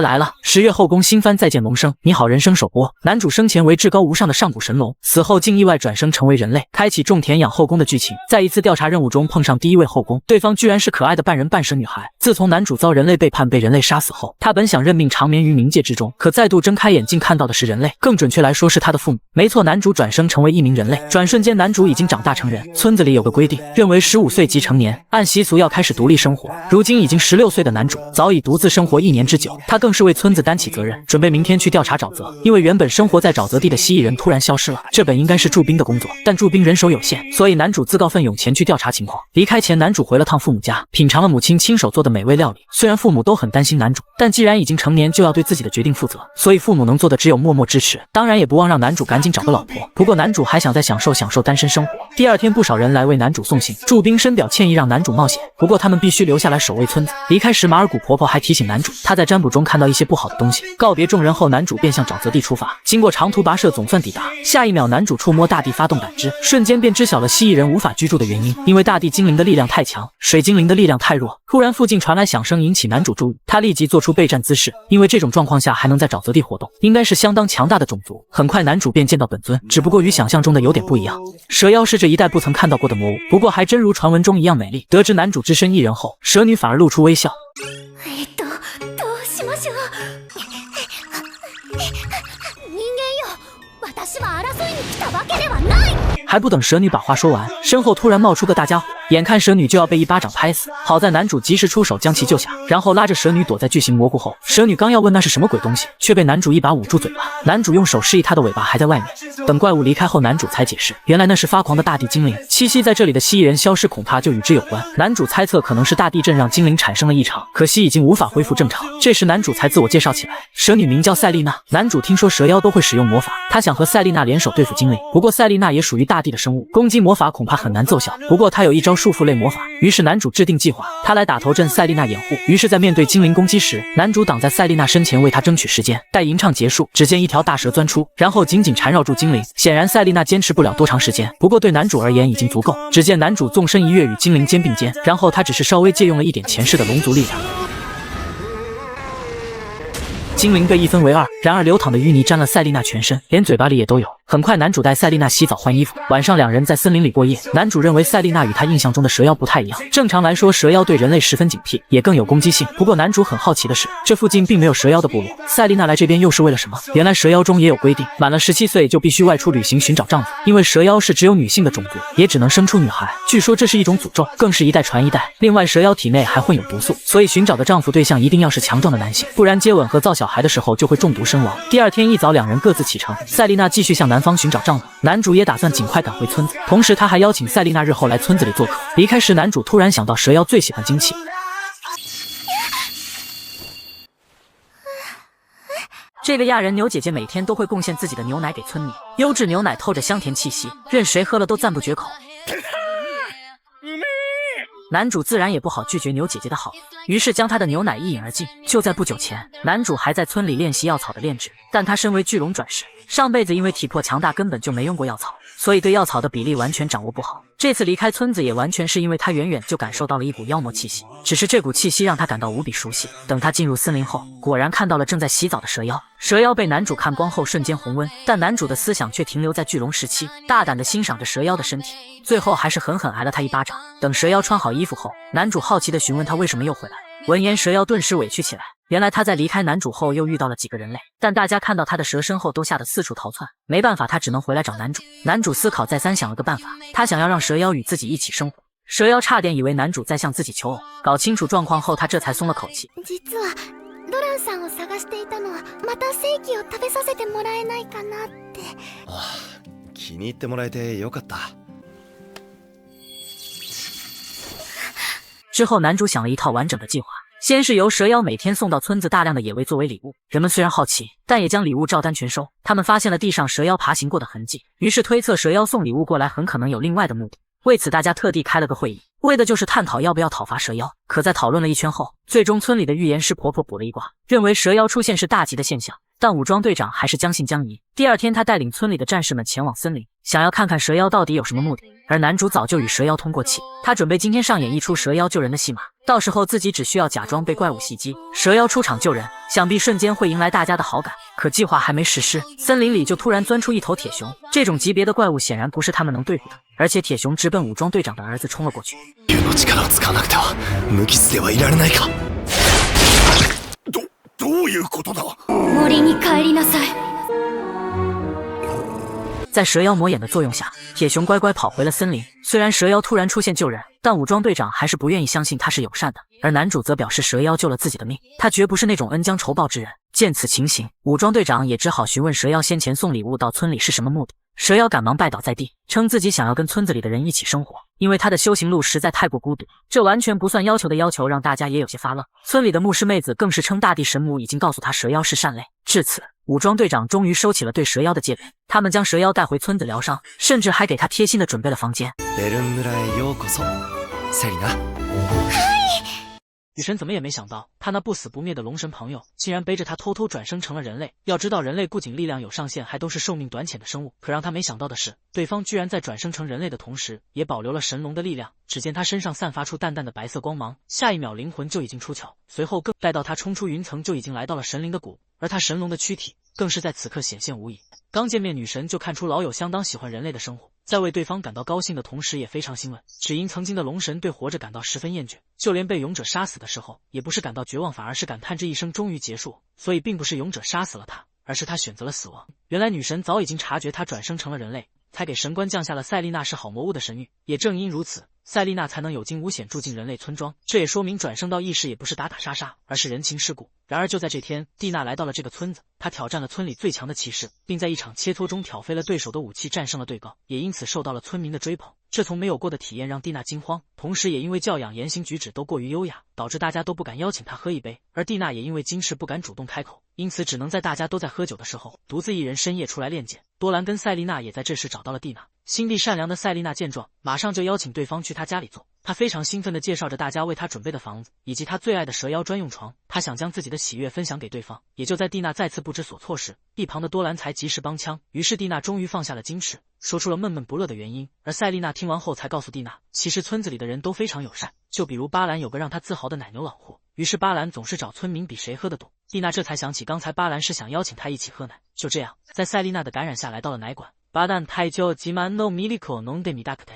来了，10月后宫新番再见龙生，你好人生首播。男主生前为至高无上的上古神龙，死后竟意外转生成为人类，开启种田养后宫的剧情。在一次调查任务中碰上第一位后宫，对方居然是可爱的半人半蛇女孩。自从男主遭人类背叛被人类杀死后，他本想认命长眠于冥界之中，可再度睁开眼睛看到的是人类，更准确来说是他的父母。没错，男主转生成为一名人类，转瞬间男主已经长大成人。村子里有个规定，认为15岁即成年，按习俗要开始独立生活。如今已经16岁的男主早已独自生活1年之久，他更是为村子担起责任，准备明天去调查沼泽。因为原本生活在沼泽地的蜥蜴人突然消失了，这本应该是驻兵的工作，但驻兵人手有限，所以男主自告奋勇前去调查情况。离开前，男主回了趟父母家，品尝了母亲亲手做的美味料理。虽然父母都很担心男主，但既然已经成年，就要对自己的决定负责，所以父母能做的只有默默支持，当然也不忘让男主赶紧找个老婆。不过男主还想再享受单身生活。第2天，不少人来为男主送信，驻兵深表歉意让男主冒险，不过他们必须留下来守卫村子。离开时，马尔古婆婆还提醒男主，她在占卜中看到一些不好的东西。告别众人后，男主便向沼泽地出发。经过长途跋涉，总算抵达。下一秒，男主触摸大地，发动感知，瞬间便知晓了蜥蜴人无法居住的原因，因为大地精灵的力量太强，水精灵的力量太弱。突然，附近传来响声，引起男主注意，他立即做出备战姿势，因为这种状况下还能在沼泽地活动，应该是相当强大的种族。很快，男主便见到本尊，只不过与想象中的有点不一样。蛇妖是这一代不曾看到过的魔物，不过还真如传闻中一样美丽。得知男主只身一人后，蛇女反而露出微笑。どうしましょう。人間よ、私は争いに来たわけではない。还不等蛇女把话说完，身后突然冒出个大家伙，眼看蛇女就要被一巴掌拍死，好在男主及时出手将其救下，然后拉着蛇女躲在巨型蘑菇后。蛇女刚要问那是什么鬼东西，却被男主一把捂住嘴巴。男主用手示意她的尾巴还在外面。等怪物离开后，男主才解释，原来那是发狂的大地精灵，栖息在这里的蜥蜴人消失恐怕就与之有关。男主猜测可能是大地震让精灵产生了异常，可惜已经无法恢复正常。这时男主才自我介绍起来，蛇女名叫赛丽娜。男主听说蛇妖都会使用魔法，他想和赛丽娜联手对付精灵，不过赛丽娜也属于大地的生物，攻击魔法恐怕很难奏效。不过他有一招束缚类魔法，于是男主制定计划，他来打头阵，赛丽娜掩护。于是在面对精灵攻击时，男主挡在赛丽娜身前为她争取时间。待吟唱结束，只见一条大蛇钻出，然后紧紧缠绕住精灵。显然赛丽娜坚持不了多长时间，不过对男主而言已经足够。只见男主纵身一跃与精灵肩并肩，然后他只是稍微借用了一点前世的龙族力量。精灵被一分为2，然而流淌的淤泥沾了赛丽娜全身，连嘴巴里也都有。很快，男主带赛丽娜洗澡换衣服。晚上两人在森林里过夜。男主认为赛丽娜与他印象中的蛇妖不太一样。正常来说，蛇妖对人类十分警惕，也更有攻击性。不过男主很好奇的是，这附近并没有蛇妖的部落。赛丽娜来这边又是为了什么？原来蛇妖中也有规定，满了17岁就必须外出旅行寻找丈夫，因为蛇妖是只有女性的种族，也只能生出女孩。据说这是一种诅咒，更是一代传一代。另外，蛇妖体内还混有毒素，所以寻找的丈夫对象一定要是强壮的男性，不然接吻和造小孩的时候就会中毒身亡。第2天一早，两人各自启程。赛丽娜继续向南方寻找丈夫，男主也打算尽快赶回村子，同时他还邀请赛丽娜日后来村子里做客。离开时，男主突然想到蛇妖最喜欢精气。这个亚人牛姐姐每天都会贡献自己的牛奶给村民，优质牛奶透着香甜气息，任谁喝了都赞不绝口。男主自然也不好拒绝牛姐姐的好意，于是将她的牛奶一饮而尽。就在不久前，男主还在村里练习药草的炼制，但他身为巨龙转世，上辈子因为体魄强大根本就没用过药草，所以对药草的比例完全掌握不好。这次离开村子也完全是因为他远远就感受到了一股妖魔气息，只是这股气息让他感到无比熟悉。等他进入森林后，果然看到了正在洗澡的蛇妖。蛇妖被男主看光后瞬间红温，但男主的思想却停留在巨龙时期，大胆地欣赏着蛇妖的身体，最后还是狠狠挨了他一巴掌。等蛇妖穿好衣服后，男主好奇地询问他为什么又回来。闻言，蛇妖顿时委屈起来。原来他在离开男主后又遇到了几个人类，但大家看到他的蛇身后都吓得四处逃窜，没办法，他只能回来找男主。男主思考再三，想了个辦法，他想要让蛇妖与自己一起生活。蛇妖差点以为男主在向自己求偶，搞清楚状况后，他这才松了口气。実はドランさんを探していたのはまた正規を食べさせてもらえないかなって。ああ、気に入ってもらえてよかった。之后，男主想了一套完整的计划。先是由蛇妖每天送到村子大量的野味作为礼物，人们虽然好奇，但也将礼物照单全收。他们发现了地上蛇妖爬行过的痕迹，于是推测蛇妖送礼物过来很可能有另外的目的。为此，大家特地开了个会议，为的就是探讨要不要讨伐蛇妖。可在讨论了一圈后，最终村里的预言师婆婆卜了一卦，认为蛇妖出现是大吉的现象。但武装队长还是将信将疑。第2天，他带领村里的战士们前往森林，想要看看蛇妖到底有什么目的。而男主早就与蛇妖通过气，他准备今天上演一出蛇妖救人的戏码，到时候自己只需要假装被怪物袭击，蛇妖出场救人，想必瞬间会迎来大家的好感。可计划还没实施，森林里就突然钻出一头铁熊，这种级别的怪物显然不是他们能对付的，而且铁熊直奔武装队长的儿子冲了过去。どういうことだ？森に帰りなさい。在蛇妖魔眼的作用下，铁熊乖乖跑回了森林。虽然蛇妖突然出现救人，但武装队长还是不愿意相信他是友善的，而男主则表示蛇妖救了自己的命，他绝不是那种恩将仇报之人。见此情形，武装队长也只好询问蛇妖先前送礼物到村里是什么目的。蛇妖赶忙拜倒在地，称自己想要跟村子里的人一起生活，因为他的修行路实在太过孤独，这完全不算要求的要求，让大家也有些发愣。村里的牧师妹子更是称大地神母已经告诉他蛇妖是善类。至此，武装队长终于收起了对蛇妖的戒备，他们将蛇妖带回村子疗伤，甚至还给他贴心的准备了房间。雨神怎么也没想到，他那不死不灭的龙神朋友竟然背着他偷偷转生成了人类。要知道，人类不仅力量有上限，还都是寿命短浅的生物。可让他没想到的是，对方居然在转生成人类的同时，也保留了神龙的力量。只见他身上散发出淡淡的白色光芒，下一秒灵魂就已经出窍，随后更待到他冲出云层，就已经来到了神灵的谷，而他神龙的躯体更是在此刻显现无疑。刚见面，女神就看出老友相当喜欢人类的生活，在为对方感到高兴的同时也非常欣慰。只因曾经的龙神对活着感到十分厌倦，就连被勇者杀死的时候，也不是感到绝望，反而是感叹这一生终于结束。所以并不是勇者杀死了他，而是他选择了死亡。原来女神早已经察觉他转生成了人类，才给神官降下了赛丽娜是好魔物的神谕。也正因如此，赛丽娜才能有惊无险住进人类村庄。这也说明转生到异世也不是打打杀杀，而是人情世故。然而就在这天，蒂娜来到了这个村子，她挑战了村里最强的骑士，并在一场切磋中挑飞了对手的武器，战胜了对高，也因此受到了村民的追捧。这从没有过的体验让蒂娜惊慌，同时也因为教养言行举止都过于优雅，导致大家都不敢邀请她喝一杯。而蒂娜也因为惊世不敢主动开口，因此只能在大家都在喝酒的时候，独自一人深夜出来练剑。多兰跟赛丽娜也在这时找到了蒂娜。心地善良的赛丽娜见状，马上就邀请对方去她家里坐。她非常兴奋地介绍着大家为她准备的房子，以及她最爱的蛇妖专用床。她想将自己的喜悦分享给对方。也就在蒂娜再次不知所措时，一旁的多兰才及时帮腔。于是蒂娜终于放下了矜持，说出了闷闷不乐的原因。而赛丽娜听完后才告诉蒂娜，其实村子里的人都非常友善，就比如巴兰有个让她自豪的奶牛老户，于是巴兰总是找村民比谁喝得多。蒂娜这才想起刚才巴兰是想邀请她一起喝奶。就这样，在赛丽娜的感染下来到了奶馆。巴旦太久吉曼诺米利口农德米达克特。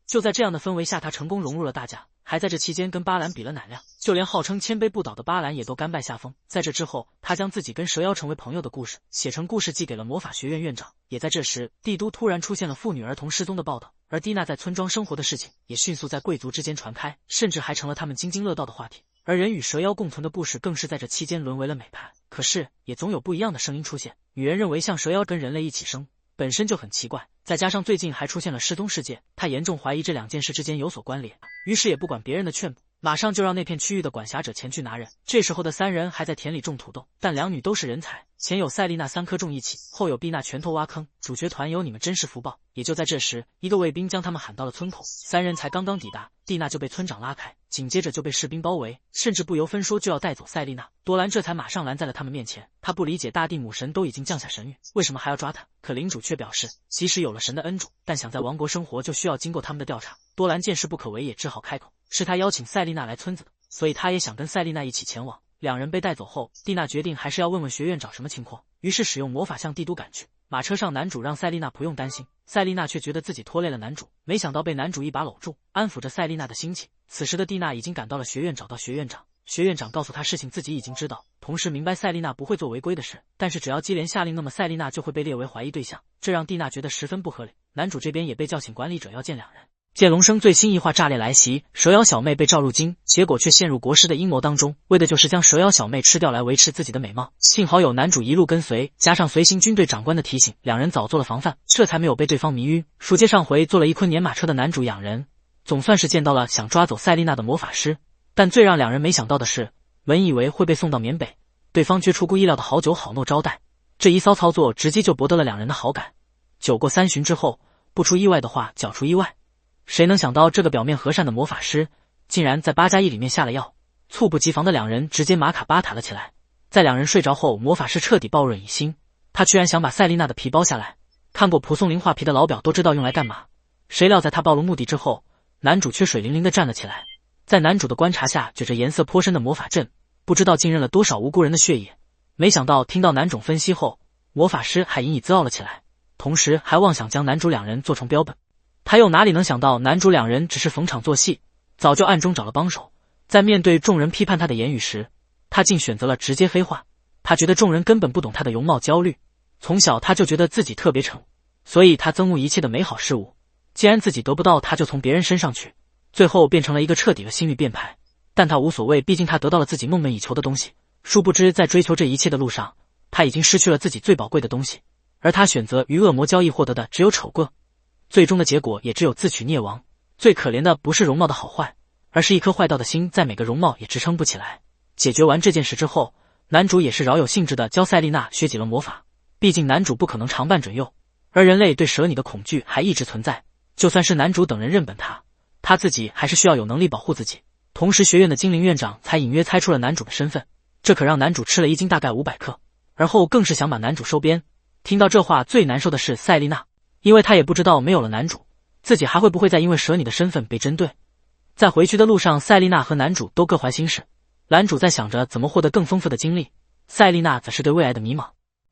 就在这样的氛围下，他成功融入了大家，还在这期间跟巴兰比了奶量，就连号称千杯不倒的巴兰也都甘拜下风。在这之后，他将自己跟蛇妖成为朋友的故事写成故事寄给了魔法学院院长。也在这时，帝都突然出现了妇女儿童失踪的报道，而蒂娜在村庄生活的事情也迅速在贵族之间传开，甚至还成了他们津津乐道的话题。而人与蛇妖共存的故事更是在这期间沦为了美谈。可是也总有不一样的声音出现，女人认为像蛇妖跟人类一起生本身就很奇怪，再加上最近还出现了失踪事件，他严重怀疑这两件事之间有所关联，于是也不管别人的劝阻，马上就让那片区域的管辖者前去拿人。这时候的三人还在田里种土豆，但两女都是人才，前有赛丽娜3颗种一起，后有碧娜拳头挖坑，主角团有你们真是福报。也就在这时，一个卫兵将他们喊到了村口，三人才刚刚抵达，蒂娜就被村长拉开，紧接着就被士兵包围，甚至不由分说就要带走赛丽娜。多兰这才马上拦在了他们面前，他不理解大地母神都已经降下神谕，为什么还要抓他？可领主却表示，即使有了神的恩助，但想在王国生活就需要经过他们的调查。多兰见势不可为，也只好开口，是他邀请赛丽娜来村子的，所以他也想跟赛丽娜一起前往。两人被带走后，蒂娜决定还是要问问学院长什么情况，于是使用魔法向帝都赶去。马车上，男主让赛丽娜不用担心，赛丽娜却觉得自己拖累了男主，没想到被男主一把搂住，安抚着赛丽娜的心情。此时的蒂娜已经赶到了学院，找到学院长。学院长告诉他事情自己已经知道，同时明白赛丽娜不会做违规的事，但是只要接连下令，那么赛丽娜就会被列为怀疑对象，这让蒂娜觉得十分不合理。男主这边也被叫请管理者要见两人。见龙生最新一话炸裂来袭，蛇妖小妹被召入京，结果却陷入国师的阴谋当中，为的就是将蛇妖小妹吃掉来维持自己的美貌。幸好有男主一路跟随，加上随行军队长官的提醒，两人早做了防范，这才没有被对方迷晕。书接上回，坐了一昆年马车的男主养人，总算是见到了想抓走赛丽娜的魔法师，但最让两人没想到的是，本以为会被送到缅北，对方却出乎意料的好酒好诺招待，这一骚操作直接就博得了两人的好感。酒过3巡之后，不出意外的话，搅出意外。谁能想到这个表面和善的魔法师竟然在8+1里面下了药，猝不及防的两人直接马卡巴塔了起来。在两人睡着后，魔法师彻底暴润以心，他居然想把赛丽娜的皮剥下来，看过蒲松龄画皮的老表都知道用来干嘛，谁料在他暴露目的之后，男主却水灵灵地站了起来。在男主的观察下，举着颜色颇深的魔法阵，不知道浸润了多少无辜人的血液。没想到听到男主分析后，魔法师还隐隐自傲了起来，同时还妄想将男主两人做成标本。他又哪里能想到男主两人只是逢场作戏，早就暗中找了帮手。在面对众人批判他的言语时，他竟选择了直接黑化。他觉得众人根本不懂他的容貌焦虑，从小他就觉得自己特别丑，所以他憎恶一切的美好事物，既然自己得不到，他就从别人身上取，最后变成了一个彻底的心理变态。但他无所谓，毕竟他得到了自己梦寐以求的东西。殊不知在追求这一切的路上，他已经失去了自己最宝贵的东西，而他选择与恶魔交易获得的只有丑恶，最终的结果也只有自取灭亡。最可怜的不是容貌的好坏，而是一颗坏掉的心，在每个容貌也支撑不起来。解决完这件事之后，男主也是饶有兴致地教赛丽娜学几轮魔法，毕竟男主不可能常伴准幼，而人类对蛇女的恐惧还一直存在。就算是男主等人认本他自己还是需要有能力保护自己。同时学院的精灵院长才隐约猜出了男主的身份，这可让男主吃了一惊，大概500克，而后更是想把男主收编。听到这话最难受的是赛丽娜，因为她也不知道没有了男主，自己还会不会再因为蛇女的身份被针对。在回去的路上，赛丽娜和男主都各怀心事，男主在想着怎么获得更丰富的经历，赛丽娜则是对未来的迷茫。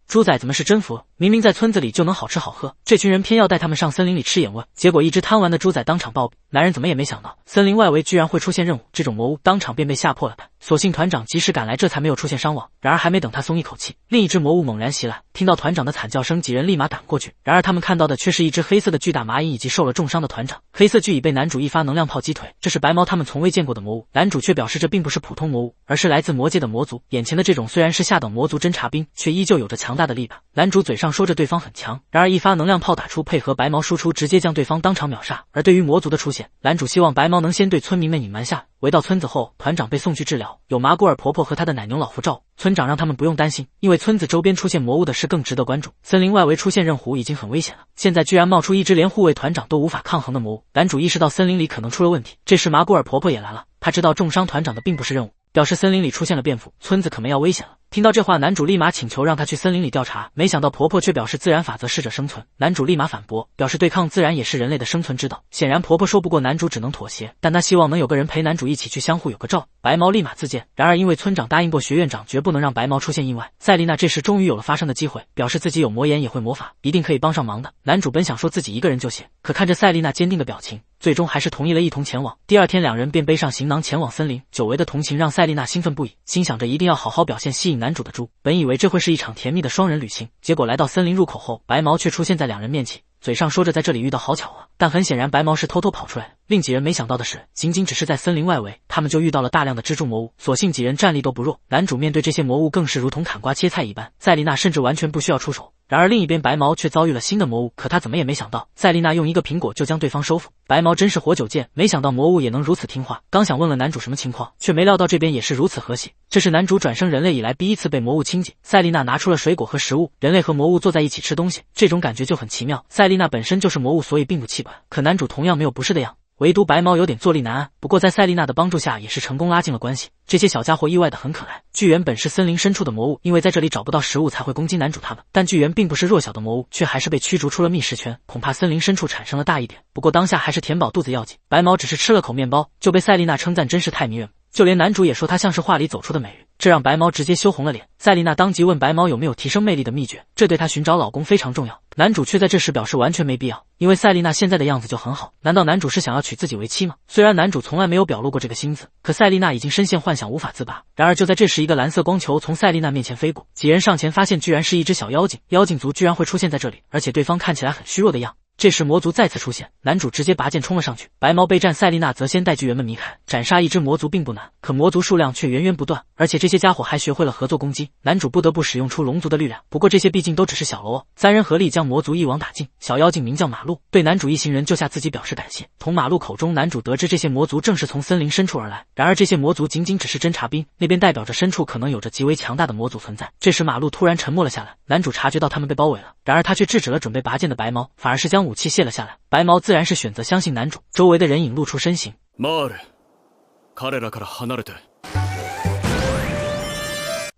猪仔怎么是真服？明明在村子里就能好吃好喝，这群人偏要带他们上森林里吃野味，结果一只贪玩的猪仔当场暴毙。男人怎么也没想到，森林外围居然会出现任务，这种魔物当场便被吓破了。所幸团长及时赶来，这才没有出现伤亡。然而还没等他松一口气，另一只魔物猛然袭来，听到团长的惨叫声，几人立马赶过去。然而他们看到的却是一只黑色的巨大蚂蚁以及受了重伤的团长。黑色巨蚁被男主一发能量炮击腿，这是白毛他们从未见过的魔物。男主却表示这并不是普通魔物，而是来自魔界的魔族。眼前的这种虽然是下等魔族侦察兵，却依旧有着强大的力量。男主嘴上说着对方很强，然而一发能量炮打出，配合白毛输出，直接将对方当场秒杀。而对于魔族的出现，男主希望白毛能先对村民们隐瞒下。回到村子后，团长被送去治疗，有麻古尔婆婆和她的奶牛老妇照顾。村长让他们不用担心，因为村子周边出现魔物的事更值得关注。森林外围出现刃狐已经很危险了，现在居然冒出一只连护卫团长都无法抗衡的魔物。男主意识到森林里可能出了问题，这时麻古尔婆婆也来了，她知道重伤团长的并不是任务，表示森林里出现了变故，村子可能要危险了。听到这话，男主立马请求让他去森林里调查，没想到婆婆却表示自然法则适者生存。男主立马反驳，表示对抗自然也是人类的生存之道。显然婆婆说不过男主，只能妥协，但他希望能有个人陪男主一起去，相互有个照。白毛立马自荐，然而因为村长答应过学院长绝不能让白毛出现意外，赛丽娜这时终于有了发声的机会，表示自己有魔眼也会魔法，一定可以帮上忙的。男主本想说自己一个人就行，可看着赛丽娜坚定的表情，最终还是同意了一同前往。第二天两人便背上行囊前往森林，久违的同情让赛丽娜兴奋不已，心想着一定要好好表现，吸引男主的猪。本以为这会是一场甜蜜的双人旅行，结果来到森林入口后，白毛却出现在两人面前，嘴上说着在这里遇到好巧啊，但很显然白毛是偷偷跑出来的。令几人没想到的是，仅仅只是在森林外围，他们就遇到了大量的蜘蛛魔物，所幸几人战力都不弱。男主面对这些魔物更是如同砍瓜切菜一般，赛丽娜甚至完全不需要出手。然而另一边白毛却遭遇了新的魔物，可他怎么也没想到，赛丽娜用一个苹果就将对方收服。白毛真是活久见，没想到魔物也能如此听话，刚想问了男主什么情况，却没料到这边也是如此和谐。这是男主转生人类以来第一次被魔物亲近。赛丽娜拿出了水果和食物，人类和魔物坐在一起吃东西，这种感觉就很奇妙。赛丽娜本身就是魔物，所以并不气愤，可男主同样没有不适的样，唯独白毛有点坐立难安。不过在赛丽娜的帮助下，也是成功拉近了关系。这些小家伙意外的很可爱。巨猿本是森林深处的魔物，因为在这里找不到食物才会攻击男主他们，但巨猿并不是弱小的魔物，却还是被驱逐出了密室圈，恐怕森林深处产生了大一点。不过当下还是填饱肚子要紧，白毛只是吃了口面包，就被赛丽娜称赞真是太迷人了。就连男主也说她像是画里走出的美人，这让白毛直接羞红了脸。赛丽娜当即问白毛有没有提升魅力的秘诀，这对她寻找老公非常重要。男主却在这时表示完全没必要，因为赛丽娜现在的样子就很好。难道男主是想要娶自己为妻吗？虽然男主从来没有表露过这个心思，可赛丽娜已经深陷幻想无法自拔。然而就在这时，一个蓝色光球从赛丽娜面前飞过，几人上前发现居然是一只小妖精，妖精族居然会出现在这里，而且对方看起来很虚弱的样。这时魔族再次出现，男主直接拔剑冲了上去，白毛备战，赛丽娜则先带巨猿们离开。斩杀一只魔族并不难，可魔族数量却源源不断，而且这些家伙还学会了合作攻击，男主不得不使用出龙族的力量。不过这些毕竟都只是小喽啰，三人合力将魔族一网打尽。小妖精名叫马路，对男主一行人救下自己表示感谢。从马路口中，男主得知这些魔族正是从森林深处而来，然而这些魔族仅仅只是侦察兵，那边代表着深处可能有着极为强大的魔族存在。这时马路突然沉默了下来，男主察觉到他们被包围了，然而他却制止了准备拔剑的白毛，反而是将武器卸了下来。白毛自然是选择相信男主，周围的人影露出身形。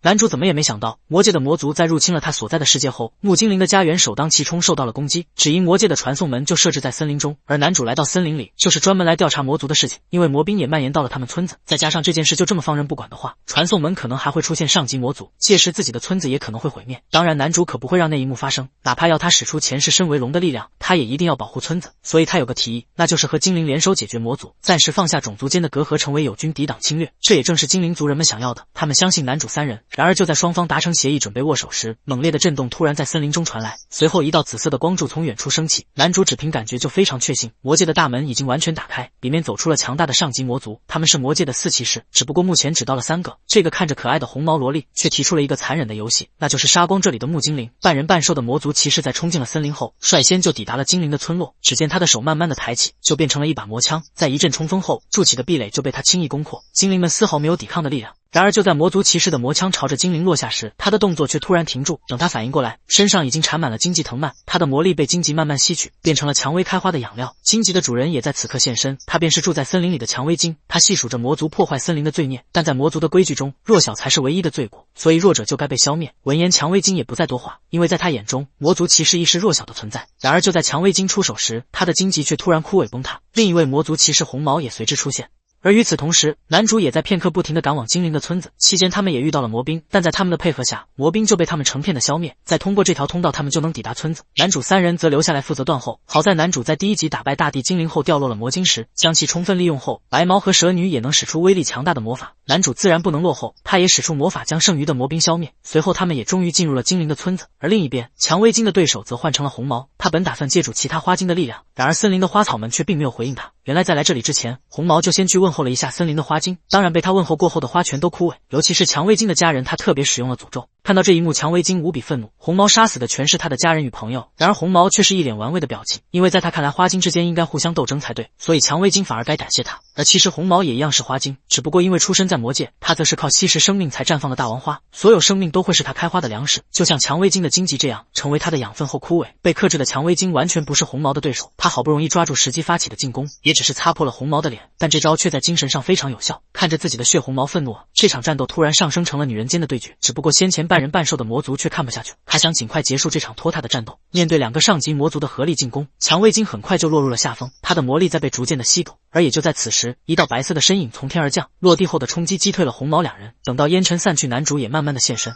男主怎么也没想到，魔界的魔族在入侵了他所在的世界后，木精灵的家园首当其冲受到了攻击。只因魔界的传送门就设置在森林中，而男主来到森林里就是专门来调查魔族的事情。因为魔兵也蔓延到了他们村子，再加上这件事就这么放任不管的话，传送门可能还会出现上级魔族，届时自己的村子也可能会毁灭。当然，男主可不会让那一幕发生，哪怕要他使出前世身为龙的力量，他也一定要保护村子。所以他有个提议，那就是和精灵联手解决魔族，暂时放下种族间的隔阂，成为友军抵挡侵略。这也正是精灵族人们想要的，他们相信男主三人。然而就在双方达成协议准备握手时，猛烈的震动突然在森林中传来，随后一道紫色的光柱从远处升起。男主只凭感觉就非常确信，魔界的大门已经完全打开，里面走出了强大的上级魔族，他们是魔界的4骑士，只不过目前只到了3个。这个看着可爱的红毛萝莉却提出了一个残忍的游戏，那就是杀光这里的木精灵。半人半兽的魔族骑士在冲进了森林后，率先就抵达了精灵的村落。只见他的手慢慢的抬起，就变成了一把魔枪，在一阵冲锋后，筑起的壁垒就被他轻易攻破，精灵们丝毫没有抵抗的力量。然而就在魔族骑士的魔枪朝着精灵落下时，他的动作却突然停住。等他反应过来，身上已经缠满了荆棘藤蔓，他的魔力被荆棘慢慢吸取，变成了蔷薇开花的养料。荆棘的主人也在此刻现身，他便是住在森林里的蔷薇精。他细数着魔族破坏森林的罪孽，但在魔族的规矩中，弱小才是唯一的罪过，所以弱者就该被消灭。闻言，蔷薇精也不再多话，因为在他眼中，魔族骑士亦是弱小的存在。然而就在蔷薇精出手时，他的荆棘却突然枯萎崩塌，另一位魔族骑士红毛也随之出现。而与此同时，男主也在片刻不停地赶往精灵的村子，期间他们也遇到了魔兵，但在他们的配合下，魔兵就被他们成片的消灭。再通过这条通道，他们就能抵达村子。男主3人则留下来负责断后。好在男主在第1集打败大地精灵后掉落了魔晶石，将其充分利用后，白毛和蛇女也能使出威力强大的魔法。男主自然不能落后，他也使出魔法将剩余的魔兵消灭。随后他们也终于进入了精灵的村子。而另一边，蔷薇精的对手则换成了红毛，他本打算借助其他花精的力量，然而森林的花草们却并没有回应他。原来在来这里之前，红毛就先去问候了一下森林的花精，当然被他问候过后的花全都枯萎，尤其是蔷薇精的家人，他特别使用了诅咒。看到这一幕，蔷薇精无比愤怒，红毛杀死的全是他的家人与朋友，然而红毛却是一脸玩味的表情，因为在他看来花精之间应该互相斗争才对，所以蔷薇精反而该感谢他。而其实红毛也一样是花精，只不过因为出身在魔界，他则是靠吸食生命才绽放的大王花，所有生命都会是他开花的粮食，就像蔷薇精的荆棘这样，成为他的养分后枯萎。被克制的蔷薇精完全不是红毛的对手，他好不容易抓住时机发起的进攻，也只是擦破了红毛的脸，但这招却在精神上非常有效。看着自己的血红毛愤怒，这场战斗突然上升成了女人间的对决。只不过先前半人半兽的魔族却看不下去，还想尽快结束这场拖沓的战斗。面对2个上级魔族的合力进攻，蔷薇精很快就落入了下风，他的魔力在被逐渐的吸走。而也就在此时，一道白色的身影从天而降，落地后的冲击击退了红毛2人。等到烟尘散去，男主也慢慢的现身。